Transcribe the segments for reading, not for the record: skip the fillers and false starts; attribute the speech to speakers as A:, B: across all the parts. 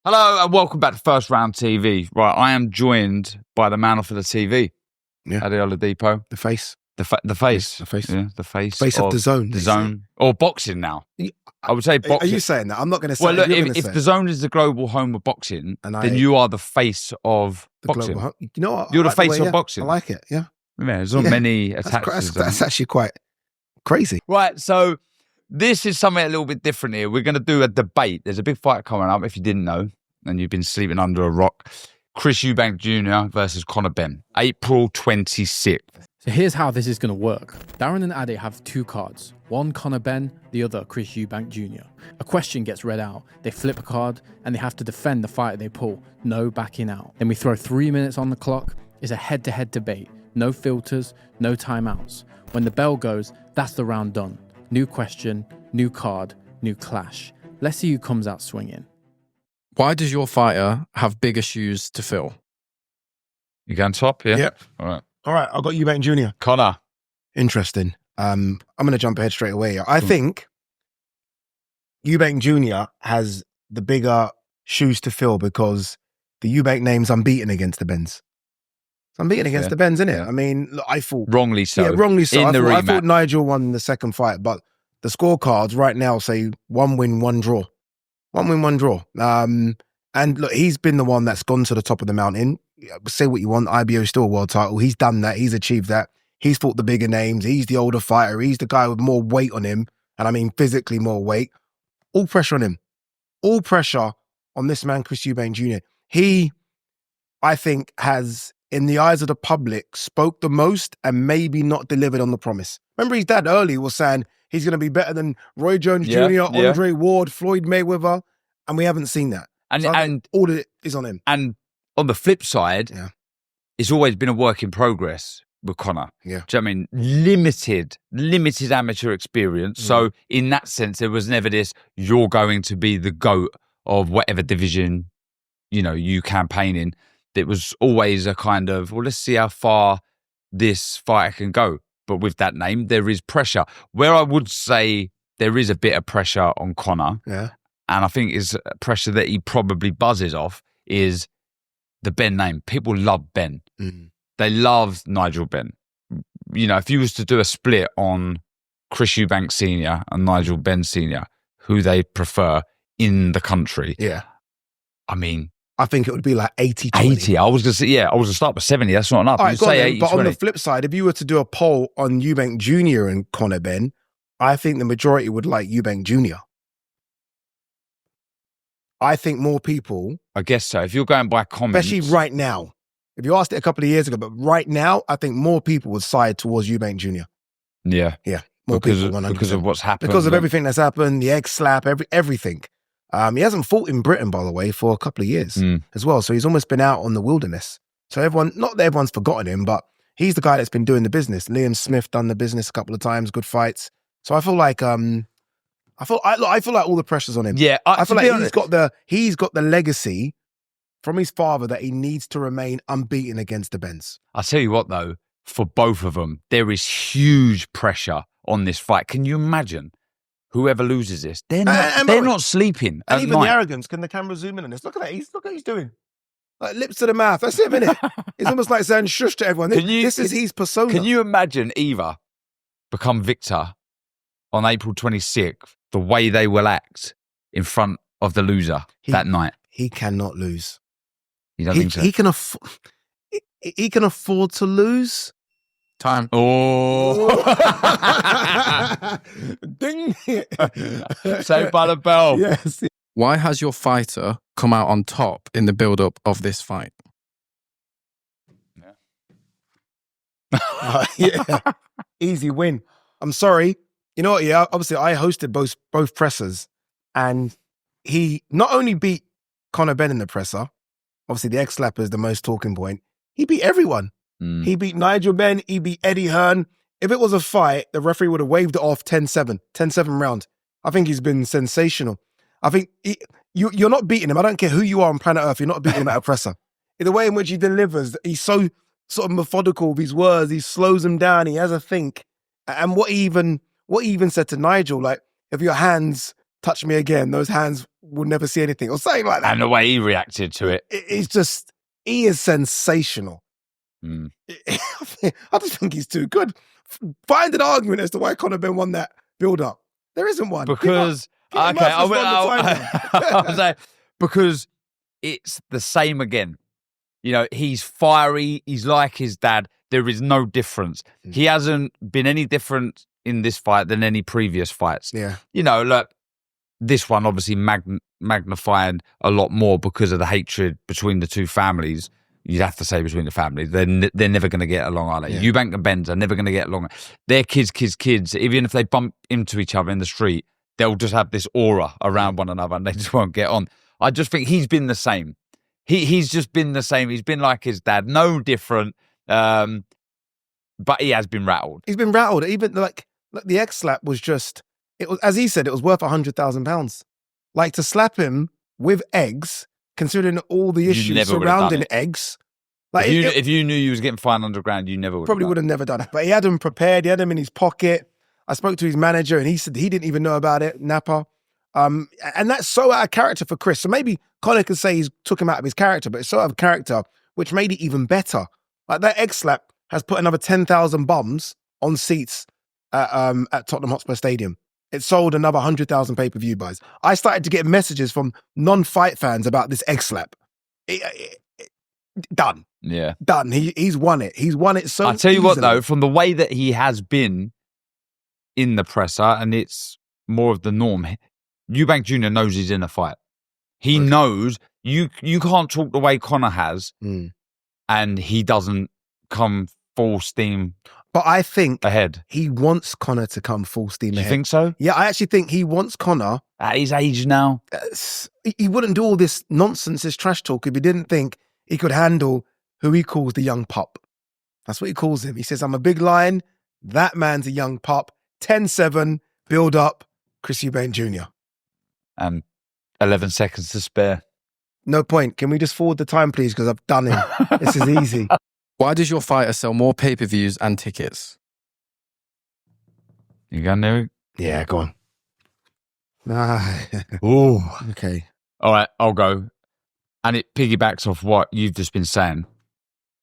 A: Hello and welcome back to First Round TV. Right, I am joined by the man off of the TV, Adi Oladipo.
B: The face.
A: The face.
B: The face.
A: Yeah, the face.
B: Face of the zone.
A: The zone. Or boxing now. I would say boxing.
B: Are you saying that? I'm not going to say
A: well, look,
B: if
A: if the zone is the global home of boxing,
B: and
A: then you are the face of boxing.
B: You know what?
A: You're the face of boxing.
B: I like it, yeah.
A: Yeah, there's not many attached.
B: That's actually quite crazy.
A: Right, so this is something a little bit different here. We're going to do a debate. There's a big fight coming up, if you didn't know, and you've been sleeping under a rock. Chris Eubank Jr. versus Conor Benn, April 26th.
C: So here's how this is going to work. Darren and Adi have two cards. One Conor Benn, the other Chris Eubank Jr. A question gets read out. They flip a card and they have to defend the fight they pull. No backing out. Then we throw 3 minutes on the clock. It's a head-to-head debate. No filters, no timeouts. When the bell goes, that's the round done. New question, new card, new clash. Let's see who comes out swinging. Why does your fighter have bigger shoes to fill?
A: You going top? Yeah?
B: Yep.
A: All
B: right, I've got Eubank Jr.
A: Conor.
B: Interesting. I'm going to jump ahead straight away. I think Eubank Jr. has the bigger shoes to fill because the Eubank name's unbeaten against the Benns. It's unbeaten against the Benns, isn't it?
A: Yeah.
B: I mean, look, I thought...
A: Wrongly so.
B: Yeah, wrongly so.
A: I
B: thought Nigel won the second fight, but the scorecards right now say 1 win, 1 draw. 1 win, 1 draw. And look, he's been the one that's gone to the top of the mountain. Say what you want, IBO is still a world title. He's done that. He's achieved that. He's fought the bigger names. He's the older fighter. He's the guy with more weight on him. And I mean physically more weight. All pressure on him. All pressure on this man, Chris Eubank Jr. He, I think, has, in the eyes of the public, spoke the most and maybe not delivered on the promise. Remember his dad early was saying he's going to be better than Roy Jones Jr., Andre Ward, Floyd Mayweather. And we haven't seen that. And all of it is on him.
A: And on the flip side, it's always been a work in progress with Conor.
B: Yeah.
A: Do you know what I mean? Limited amateur experience. So in that sense, there was never this, you're going to be the GOAT of whatever division, you campaign in. It was always a kind of, well, let's see how far this fighter can go. But with that name, there is pressure. Where I would say there is a bit of pressure on Conor, and I think is pressure that he probably buzzes off, is the Benn name. People love Benn. They love Nigel Benn. If you was to do a split on Chris Eubank Sr. and Nigel Benn Sr., who they prefer in the country.
B: Yeah.
A: I mean,
B: I think it would be like 80-20.
A: 80. I was going to start with 70. That's not enough.
B: All right,
A: say 80-20.
B: But on the flip side, if you were to do a poll on Eubank Jr. and Conor Benn, I think the majority would like Eubank Jr. I think more people...
A: I guess so. If you're going by comments...
B: Especially right now. If you asked it a couple of years ago, but right now, I think more people would side towards Eubank Jr.
A: Yeah.
B: Yeah. More people, 100%.
A: Because of what's happened.
B: Because of everything that's happened, the egg slap, everything. He hasn't fought in Britain, by the way, for a couple of years as well. So he's almost been out on the wilderness. So not that everyone's forgotten him, but he's the guy that's been doing the business. Liam Smith done the business a couple of times, good fights. So I feel like... I feel like all the pressure's on him.
A: Yeah,
B: I feel like he's got the legacy from his father that he needs to remain unbeaten against the Benns.
A: I'll tell you what, though, for both of them, there is huge pressure on this fight. Can you imagine whoever loses this? They're not sleeping.
B: And even
A: night.
B: the arrogance. Can the camera zoom in on this? Look at that. Look what he's doing. Like lips to the mouth. That's him, isn't it? It's almost like saying shush to everyone. This is his persona.
A: Can you imagine Eva become victor on April 26th? The way they will act in front of the loser that night.
B: He cannot lose.
A: You don't think so?
B: He can afford to lose.
C: Time.
A: Oh.
B: Ding.
A: Saved by the bell.
B: Yes.
C: Why has your fighter come out on top in the build-up of this fight?
B: Yeah. Easy win. I'm sorry. You know what, obviously I hosted both pressers, and he not only beat Conor Benn in the presser, obviously the X-Slapper is the most talking point, he beat everyone. He beat Nigel Benn, he beat Eddie Hearn. If it was a fight, the referee would have waved it off 10-7 round. I think he's been sensational. I think you're not beating him. I don't care who you are on planet Earth, you're not beating him at a presser. In the way in which he delivers, he's so sort of methodical with his words, he slows them down, he has a think. And what he even said to Nigel, like, if your hands touch me again, those hands will never see anything, or something like that.
A: And the way he reacted to it.
B: He is sensational.
A: Mm.
B: I just think he's too good. Find an argument as to why Conor Benn won that build-up. There isn't one.
A: Because,
B: I'll
A: say, because it's the same again. You know, he's fiery. He's like his dad. There is no difference. He hasn't been any different in this fight than any previous fights.
B: Yeah.
A: You know, look, this one obviously magnifying a lot more because of the hatred between the two families. You'd have to say between the families. They're never going to get along, are they?
B: Yeah.
A: Eubank and Benns are never going to get along. They're kids. Even if they bump into each other in the street, they'll just have this aura around one another and they just won't get on. I just think he's been the same. He's just been the same. He's been like his dad, no different. But he has been rattled.
B: He's been rattled. Even like the egg slap was just, it was, as he said, it was worth £100,000. Like, to slap him with eggs, considering all the issues surrounding eggs. Like,
A: if you knew you was getting £500,000, you never would.
B: Probably would have never done it. But he had him prepared. He had him in his pocket. I spoke to his manager and he said he didn't even know about it, Napa. And that's so out of character for Chris. So maybe Conor could say he's took him out of his character, but it's so out of character, which made it even better. Like, that egg slap has put another 10,000 bums on seats at Tottenham Hotspur Stadium. It sold another 100,000 pay-per-view buys. I started to get messages from non-fight fans about this egg slap. Done.
A: Yeah.
B: Done. He's won it. He's won it so
A: I'll tell you what,
B: easily.
A: though, from the way that he has been in the presser, and it's more of the norm, Eubank Jr. knows he's in a fight. He knows you can't talk the way Conor has, and he doesn't come full steam.
B: But I think
A: ahead.
B: He wants Conor to come full steam ahead.
A: You think so?
B: Yeah, I actually think he wants Conor.
A: At his age now?
B: He wouldn't do all this nonsense, this trash talk, if he didn't think he could handle who he calls the young pup. That's what he calls him. He says, I'm a big lion. That man's a young pup. 10-7, build up, Chris Eubank Jr.
A: And 11 seconds to spare.
B: No point. Can we just forward the time, please? Because I've done it. This is easy.
D: Why does your fighter sell more pay-per-views and tickets?
A: You going there?
B: Yeah, go on.
A: Oh,
B: okay.
A: All right, I'll go. And it piggybacks off what you've just been saying.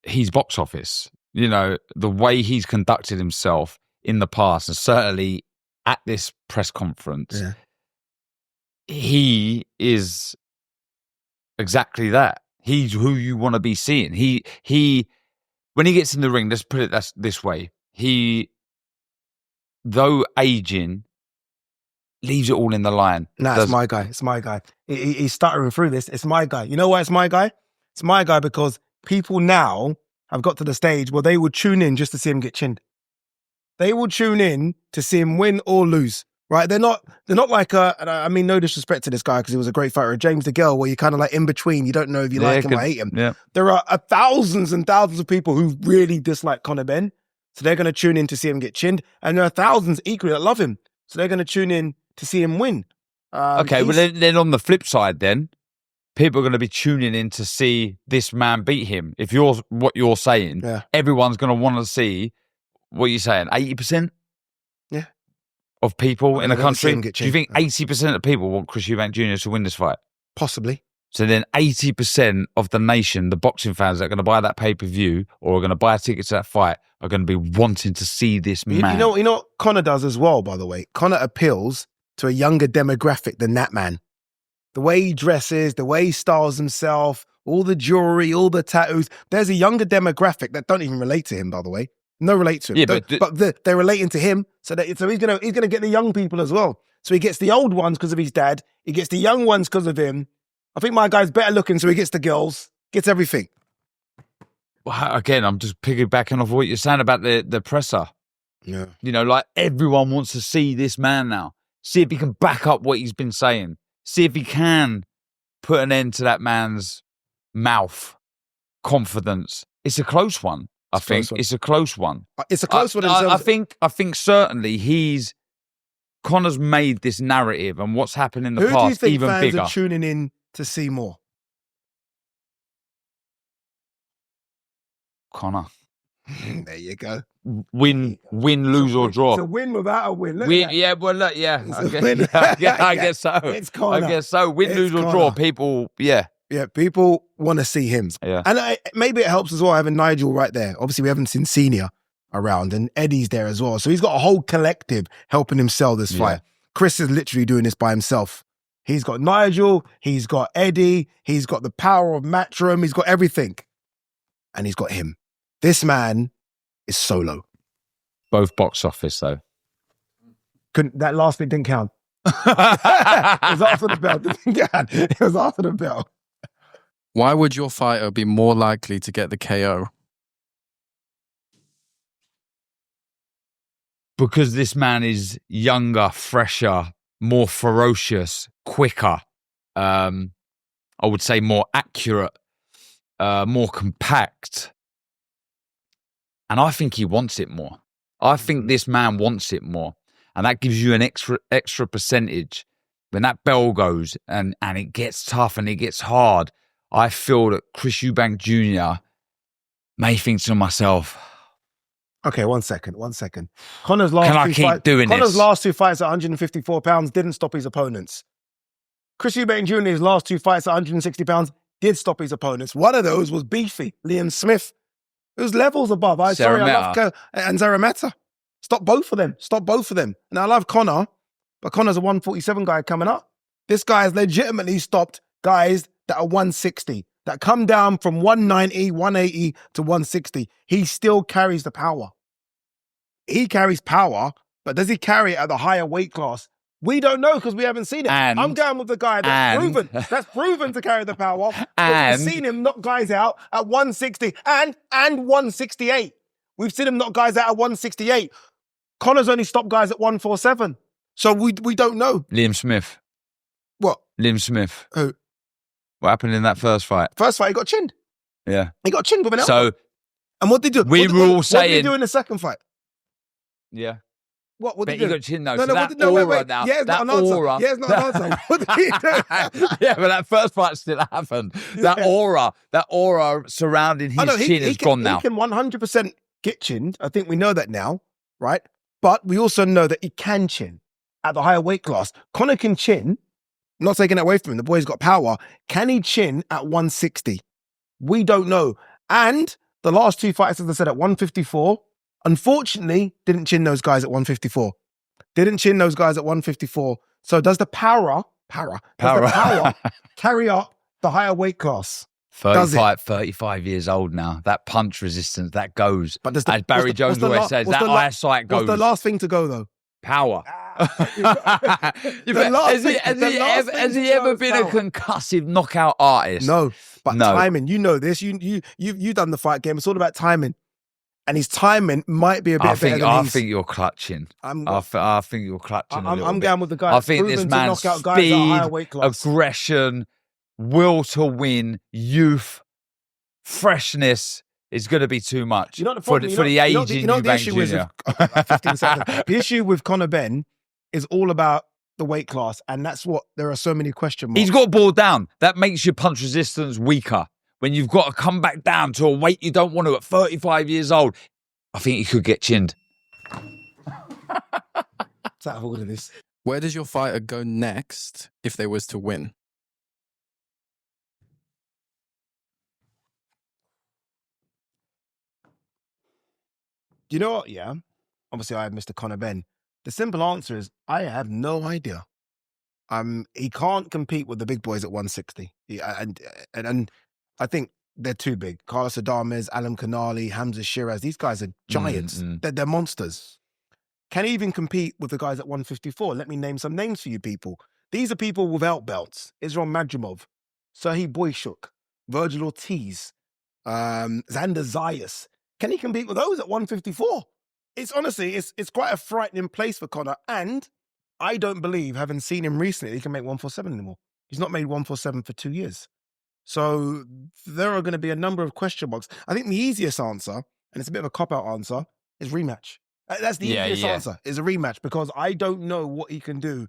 A: He's box office. You know, the way he's conducted himself in the past, and certainly at this press conference, he is exactly that. He's who you want to be seeing. He when he gets in the ring, let's put it this way, he, though aging, leaves it all in the line.
B: Nah, it's my guy. It's my guy. He's stuttering through this. It's my guy. You know why it's my guy? It's my guy because people now have got to the stage where they would tune in just to see him get chinned. They will tune in to see him win or lose. Right? They're not like and I mean no disrespect to this guy because he was a great fighter, James DeGale, where you're kind of like in between. You don't know if you like him or hate him.
A: Yeah.
B: There are thousands and thousands of people who really dislike Conor Benn. So they're going to tune in to see him get chinned. And there are thousands equally that love him. So they're going to tune in to see him win.
A: Okay, well then on the flip side then, people are going to be tuning in to see this man beat him. If you're what you're saying, everyone's going to want to see what you're saying, 80%? Of people in the country, do you think 80% of people want Chris Eubank Jr. to win this fight?
B: Possibly.
A: So then 80% of the nation, the boxing fans that are going to buy that pay-per-view or are going to buy a ticket to that fight are going to be wanting to see this man.
B: You know what Conor does as well, by the way? Conor appeals to a younger demographic than that man. The way he dresses, the way he styles himself, all the jewelry, all the tattoos. There's a younger demographic that don't even relate to him, by the way. No relate to him.
A: Yeah,
B: but they're relating to him. So he's gonna get the young people as well. So he gets the old ones because of his dad. He gets the young ones because of him. I think my guy's better looking, so he gets the girls, gets everything.
A: Well, again, I'm just piggybacking off what you're saying about the presser.
B: Yeah.
A: You know, like everyone wants to see this man now. See if he can back up what he's been saying. See if he can put an end to that man's mouth confidence. It's a close one. I think it's a close one.
B: It's a close one.
A: I think certainly Conor's made this narrative and what's happened in the past even bigger. Who do you think fans
B: are tuning in to see more?
A: Conor.
B: There you go.
A: Win, lose or draw.
B: It's a win without a win. Look at
A: Win,
B: that.
A: yeah, well, look, yeah,
B: It's
A: I
B: a
A: guess,
B: win.
A: I guess so.
B: It's Conor.
A: I guess so. Win,
B: It's
A: lose or
B: Conor.
A: draw. People, yeah.
B: Yeah, people want to see him.
A: Yeah.
B: And maybe it helps as well having Nigel right there. Obviously, we haven't seen Senior around, and Eddie's there as well. So he's got a whole collective helping him sell this fight. Chris is literally doing this by himself. He's got Nigel, he's got Eddie, he's got the power of Matchroom, he's got everything. And he's got him. This man is solo.
A: Both box office, though.
B: That last bit didn't count. It was after the bell. It didn't count. It was after the bell.
D: Why would your fighter be more likely to get the KO?
A: Because this man is younger, fresher, more ferocious, quicker. I would say more accurate, more compact. And I think he wants it more. I think this man wants it more. And that gives you an extra percentage. When that bell goes and it gets tough and it gets hard, I feel that Chris Eubank Jr. may think to myself,
B: okay, one second. Conor's last
A: can I keep doing this?
B: Conor's last two fights at 154 pounds didn't stop his opponents. Chris Eubank Jr.'s last two fights at 160 pounds did stop his opponents. One of those was beefy, Liam Smith. It was levels above. I love and Zarameta. Stop both of them. Now, I love Conor, but Conor's a 147 guy coming up. This guy has legitimately stopped guys that are 160, that come down from 190, 180 to 160. He still carries the power. He carries power, but does he carry it at the higher weight class? We don't know because we haven't seen it. I'm going with the guy that's proven to carry the power. And we've seen him knock guys out at 160 and 168. We've seen him knock guys out at 168. Conor's only stopped guys at 147. So we don't know.
A: Liam Smith.
B: What?
A: Liam Smith.
B: Who?
A: What happened in that first fight?
B: First fight, he got chinned.
A: Yeah.
B: He got chinned with an elbow.
A: So,
B: and what did he do?
A: We were all saying...
B: What did he do in the second fight?
A: Yeah.
B: What did
A: but
B: he do?
A: He got chinned though.
B: No,
A: so that aura now.
B: Yeah, it's
A: that
B: not an answer.
A: aura.
B: Yeah, it's not an answer. What did he do?
A: Yeah, but that first fight still happened. That aura surrounding his chin has gone now.
B: He can 100% get chinned. I think we know that now, right? But we also know that he can chin at the higher weight class. Conor can chin. I'm not taking that away from him. The boy's got power. Can he chin at 160? We don't know. And the last two fights, as I said, at 154, unfortunately, didn't chin those guys at 154. So does the power carry up the higher weight class?
A: 35 years old now. That punch resistance, that goes. But as Barry Jones always says, that eyesight goes.
B: What's the last thing to go, though?
A: Power. Has he ever been a concussive knockout artist?
B: No, but timing. You know this. You've done the fight game. It's all about timing. And his timing might be a bit better than
A: I think you're clutching. I think you're clutching.
B: I'm going with the guy.
A: I think this man's speed, aggression, will to win, youth, freshness is going to be too much.
B: You know the
A: for the aging Eubank Jr.
B: 15 seconds. The issue with Conor Benn is all about the weight class, and that's what there are so many question marks.
A: He's got ball down. That makes your punch resistance weaker. When you've got to come back down to a weight you don't want to at 35 years old, I think he could get chinned.
B: It's out of all of this.
D: Where does your fighter go next if they was to win?
B: You know what? Yeah. Obviously, I have Mr. Conor Benn. The simple answer is I have no idea. He can't compete with the big boys at 160. And I think they're too big. Carlos Adames, Alam Kanali, Hamza Shiraz, these guys are giants. They're monsters. Can he even compete with the guys at 154? Let me name some names for you people. These are people without belts. Israel Madrimov, Serhii Boyshuk, Virgil Ortiz, Xander Zayas. Can he compete with those at 154? It's honestly, it's quite a frightening place for Conor. And I don't believe, having seen him recently, he can make 147 anymore. He's not made 147 for 2 years. So there are going to be a number of question marks. I think the easiest answer, and it's a bit of a cop-out answer, is rematch. That's the easiest answer, is a rematch, because I don't know what he can do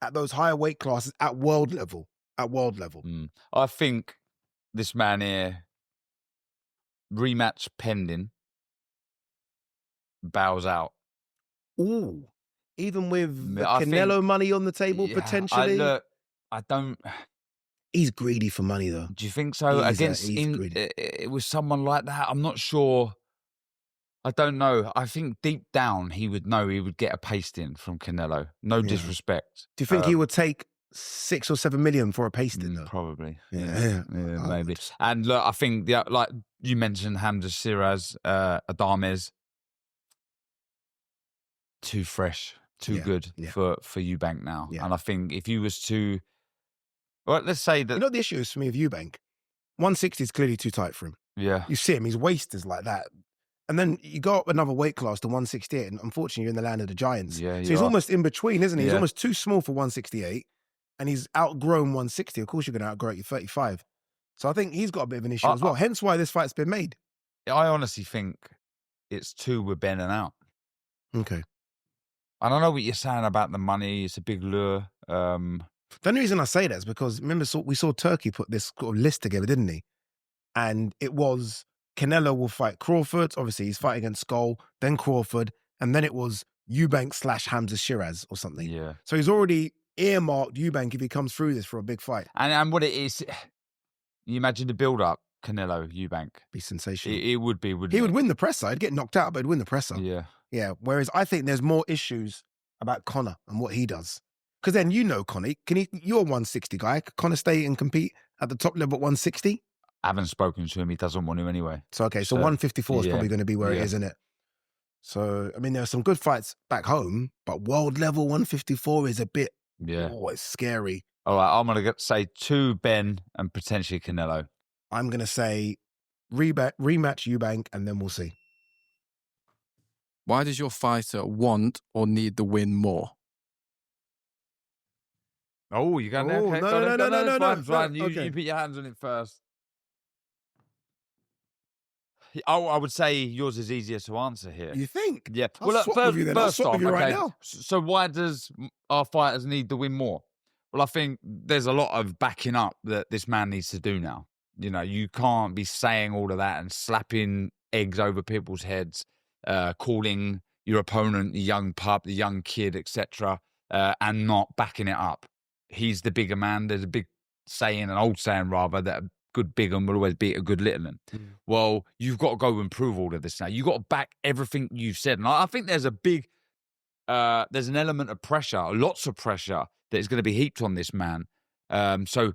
B: at those higher weight classes at world level.
A: I think this man here, rematch pending, bows out.
B: Ooh. Even with the
A: I think-
B: Canelo money on the table,
A: Yeah,
B: potentially.
A: I don't.
B: He's greedy for money, though.
A: Do you think so?
B: He's greedy.
A: It was someone like that. I'm not sure. I don't know. I think deep down he would know he would get a pasting from Canelo. No disrespect.
B: Do you think he would take 6 or 7 million for a pasting, though?
A: Probably.
B: Yeah.
A: Maybe. And look, I think like you mentioned, Hamza Shiraz, Adames, too fresh, too good for Eubank now.
B: Yeah.
A: And I think if you was to, well, let's say that.
B: You know what the issue is for me with Eubank? 160 is clearly too tight for him.
A: Yeah.
B: You see him, his waist is like that. And then you go up another weight class to 168, and unfortunately, you're in the land of the giants.
A: Yeah,
B: so he's almost in between, isn't he? He's
A: Yeah.
B: almost too small for 168, and he's outgrown 160. Of course, you're going to outgrow it at 35. So I think he's got a bit of an issue as well. Hence why this fight's been made.
A: I honestly think it's two with Ben and out.
B: Okay.
A: And I know what you're saying about the money. It's a big lure.
B: The only reason I say that is because, remember, we saw Turkey put this sort of list together, didn't he? And it was Canelo will fight Crawford. Obviously, he's fighting against Skull, then Crawford, and then it was Eubank / Hamza Shiraz or something.
A: Yeah.
B: So he's already earmarked Eubank if he comes through this for a big fight.
A: And what it is, you imagine the build-up, Canelo, Eubank.
B: Be sensational.
A: It would be, wouldn't it?
B: He would win the presser. He'd get knocked out, but he'd win the presser.
A: Yeah.
B: Yeah. Whereas I think there's more issues about Conor and what he does. Because then you know Conor. You're a 160 guy. Can Conor stay and compete at the top level at 160?
A: I haven't spoken to him. He doesn't want to anyway.
B: So 154 is probably going to be where it is, isn't it? So, I mean, there are some good fights back home, but world level 154 is a bit, it's scary.
A: All right, I'm going to say 2 Ben and potentially Canelo.
B: I'm going to say rematch Eubank, and then we'll see.
D: Why does your fighter want or need the win more?
A: Oh, you got
B: Oh,
A: okay.
B: no.
A: You put your hands on it first. I would say yours is easier to answer here.
B: You think?
A: Yeah.
B: I'll swap with you then. I'll swap with you right now.
A: So why does our fighters need the win more? Well, I think there's a lot of backing up that this man needs to do now. You know, you can't be saying all of that and slapping eggs over people's heads, calling your opponent the young pup, the young kid, etc., and not backing it up. He's the bigger man. There's a big saying, an old saying rather, that a good big one will always beat a good little one. Well, you've got to go and prove all of this now. You've got to back everything you've said. And I think there's there's an element of pressure, lots of pressure that is going to be heaped on this man. So,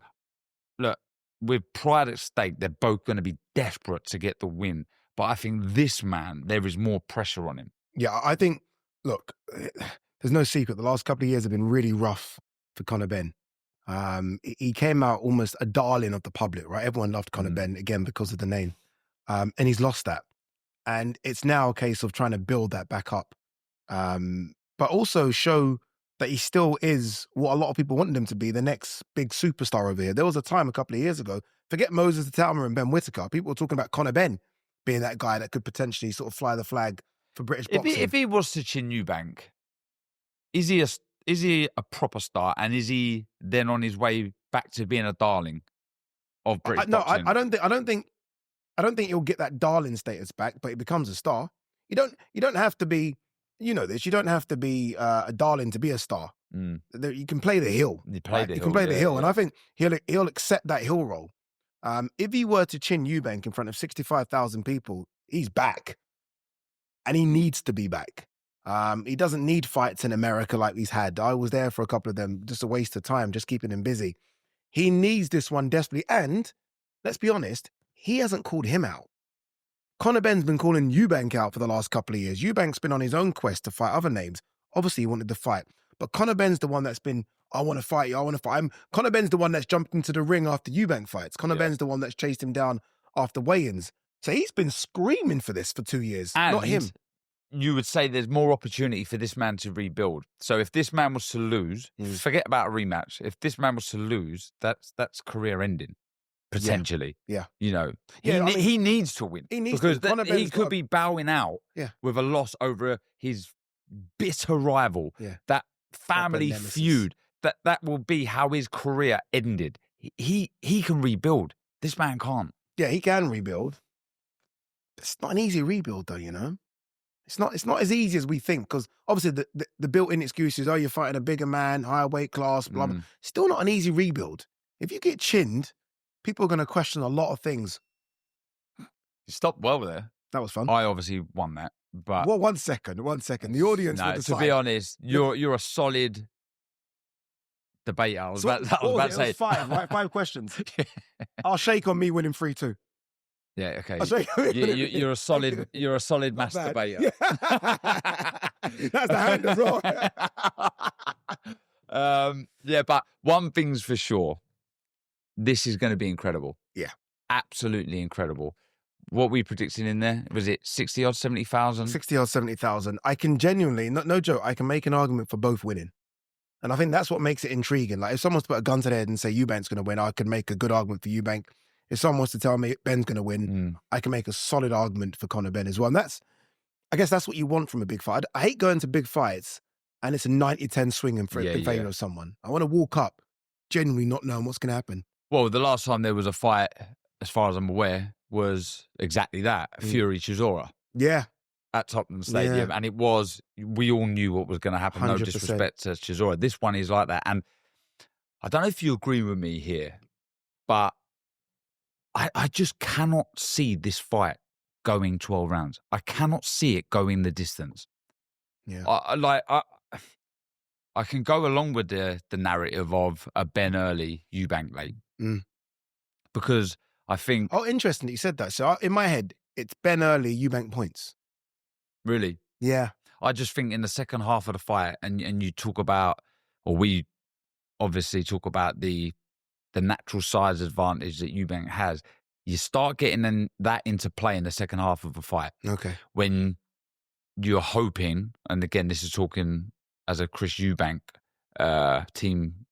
A: look, with pride at stake, they're both going to be desperate to get the win. But I think this man, there is more pressure on him.
B: Yeah, I think, look, there's no secret. The last couple of years have been really rough for Conor Benn. He came out almost a darling of the public, right? Everyone loved Conor Benn, again, because of the name. And he's lost that. And it's now a case of trying to build that back up. But also show that he still is what a lot of people wanted him to be, the next big superstar over here. There was a time a couple of years ago, forget Moses the Talma and Ben Whittaker, people were talking about Conor Benn being that guy that could potentially sort of fly the flag for British boxing.
A: If he was to chin Eubank, is he a proper star, and is he then on his way back to being a darling of British boxing?
B: I don't think he'll get that darling status back, but he becomes a star. You don't have to be, you know this. You don't have to be a darling to be a star. You can play the hill. You can play the hill, and I think he'll accept that hill role. If he were to chin Eubank in front of 65,000 people, he's back, and he needs to be back. He doesn't need fights in America like he's had. I was there for a couple of them, just a waste of time, just keeping him busy. He needs this one desperately, and let's be honest, he hasn't called him out. Conor Benn's been calling Eubank out for the last couple of years. Eubank's been on his own quest to fight other names. Obviously, he wanted to fight. But Conor Benn's the one that's been, I want to fight you, I want to fight him. Conor Benn's the one that's jumped into the ring after Eubank fights. Conor Benn's the one that's chased him down after weigh-ins. So he's been screaming for this for 2 years, not him.
A: You would say there's more opportunity for this man to rebuild. So if this man was to lose, forget about a rematch. If this man was to lose, that's career ending. Potentially.
B: Yeah.
A: You know, he needs to win.
B: He needs
A: because
B: to.
A: He could be bowing out with a loss over his bitter rival.
B: Yeah.
A: That family feud. That will be how his career ended. He can rebuild. This man can't.
B: Yeah, he can rebuild. It's not an easy rebuild though, you know. It's not as easy as we think, because obviously the built-in excuses, you're fighting a bigger man, higher weight class, blah, blah. Still not an easy rebuild. If you get chinned, people are going to question a lot of things.
A: You stopped well there.
B: That was fun.
A: I obviously won that, but
B: Well, one second. The audience will decide.
A: to be honest, you're a solid debater. I was about to say
B: it was 5, right? 5 questions. I'll shake on me winning 3-2.
A: Yeah, okay.
B: I'll shake on me winning
A: You're a solid masturbator.
B: Yeah. That's the hand as well.
A: Yeah, but one thing's for sure. This is going to be incredible.
B: Yeah.
A: Absolutely incredible. What we predicting in there? Was it 60 odd, 70,000?
B: 60 odd, 70,000. I can genuinely, no joke, I can make an argument for both winning. And I think that's what makes it intriguing. Like, if someone's to put a gun to their head and say Eubank's going to win, I can make a good argument for Eubank. If someone wants to tell me Ben's going to win, I can make a solid argument for Conor Benn as well. And I guess that's what you want from a big fight. I hate going to big fights and it's a 90-10 swing in favor of someone. I want to walk up genuinely not knowing what's going to happen.
A: Well, the last time there was a fight, as far as I'm aware, was exactly that. Fury Chisora.
B: Yeah.
A: At Tottenham Stadium.
B: Yeah.
A: And we all knew what was going to happen. 100%. No disrespect to Chisora. This one is like that. And I don't know if you agree with me here, but I just cannot see this fight going 12 rounds. I cannot see it going the distance.
B: Yeah.
A: I can go along with the narrative of a Ben early, Eubank late. Because I think...
B: Oh, interesting that you said that. So in my head, it's Ben early, Eubank points.
A: Really?
B: Yeah.
A: I just think in the second half of the fight, and you talk about, or we obviously talk about the natural size advantage that Eubank has, you start getting that into play in the second half of a fight.
B: Okay.
A: When you're hoping, and again, this is talking as a Chris Eubank team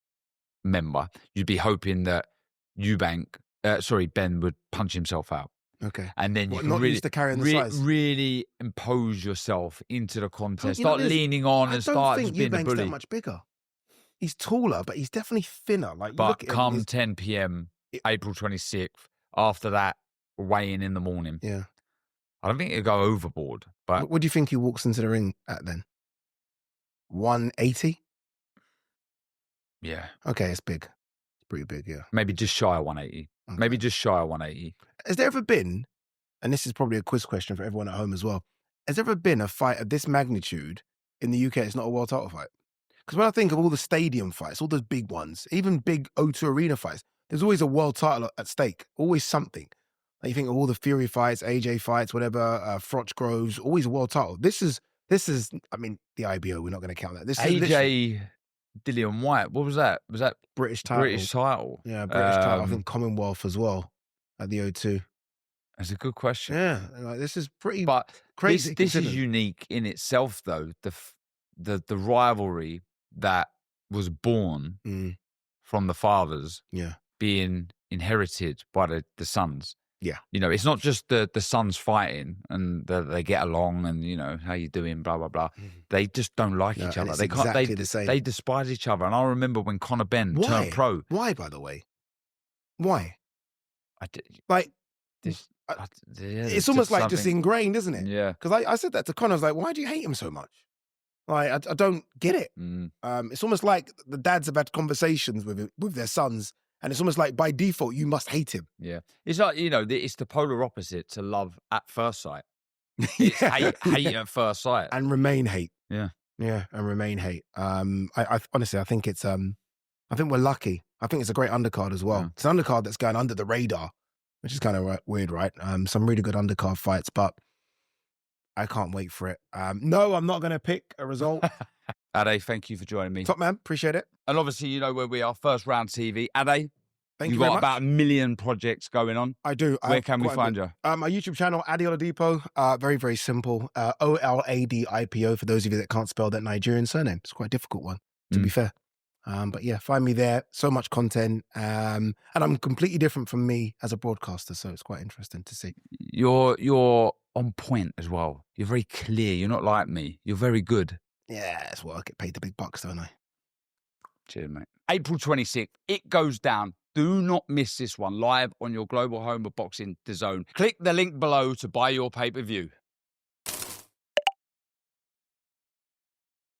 A: member, you'd be hoping that Ben would punch himself out.
B: Okay.
A: And then you can
B: not used to carrying the size.
A: really impose yourself into the contest. Start leaning on and start being a bully.
B: I don't think Eubank's that much bigger. He's taller, but he's definitely thinner.
A: But come 10 p.m., April 26th, after that, weighing in the morning.
B: Yeah.
A: I don't think it'll go overboard. But
B: what do you think he walks into the ring at then? 180?
A: Yeah.
B: Okay, it's big. It's pretty big, yeah.
A: Maybe just shy of 180. Okay. Maybe just shy of 180.
B: Has there ever been, and this is probably a quiz question for everyone at home as well, has there ever been a fight of this magnitude in the UK that's not a world title fight? Because when I think of all the stadium fights, all those big ones, even big O2 arena fights, there's always a world title at stake, always something. Like, you think of all the Fury fights, AJ fights, whatever, Froch Groves, always a world title. This is, I mean, the IBO, we're not going to count that. This is
A: AJ Dillian White, what was that? Was that
B: British title?
A: British title.
B: Yeah, British title. I think Commonwealth as well at the O2.
A: That's a good question.
B: Yeah, like, this is pretty
A: crazy. This is unique in itself, though. The rivalry that was born from the fathers, being inherited by the sons.
B: Yeah,
A: you know, it's not just the sons fighting and they get along and, you know, how you doing, blah blah blah. They just don't like each other. They can't.
B: Exactly the same.
A: They despise each other. And I remember when Conor Benn turned pro.
B: Why, by the way? Why?
A: I did,
B: like.
A: It's
B: almost like just ingrained, isn't it?
A: Yeah.
B: Because I said that to Conor. I was like, why do you hate him so much? Like, I don't get it. It's almost like the dads have had conversations with their sons, and it's almost like by default you must hate him.
A: Yeah, it's like, you know, it's the polar opposite to love at first sight. It's hate at first sight,
B: and remain hate.
A: Yeah,
B: and remain hate. I honestly, I think it's I think we're lucky. I think it's a great undercard as well. Yeah. It's an undercard that's going under the radar, which is kind of weird, right? Some really good undercard fights, but I can't wait for it. No, I'm not going to pick a result.
A: Ade, thank you for joining me.
B: Top man, appreciate it.
A: And obviously, you know where we are, First Round TV. Ade,
B: you've
A: got about 1 million projects going on.
B: I do.
A: Where can we find you?
B: My YouTube channel, Ade Oladipo. Very, very simple. Oladipo, for those of you that can't spell that Nigerian surname. It's quite a difficult one, to be fair. But yeah, find me there. So much content. And I'm completely different from me as a broadcaster, so it's quite interesting to see.
A: You're on point as well. You're very clear. You're not like me. You're very good.
B: Yeah, that's what I get paid the big bucks, don't I?
A: Cheers, mate. April 26th, it goes down. Do not miss this one live on your global home of boxing, DAZN. Click the link below to buy your pay-per-view.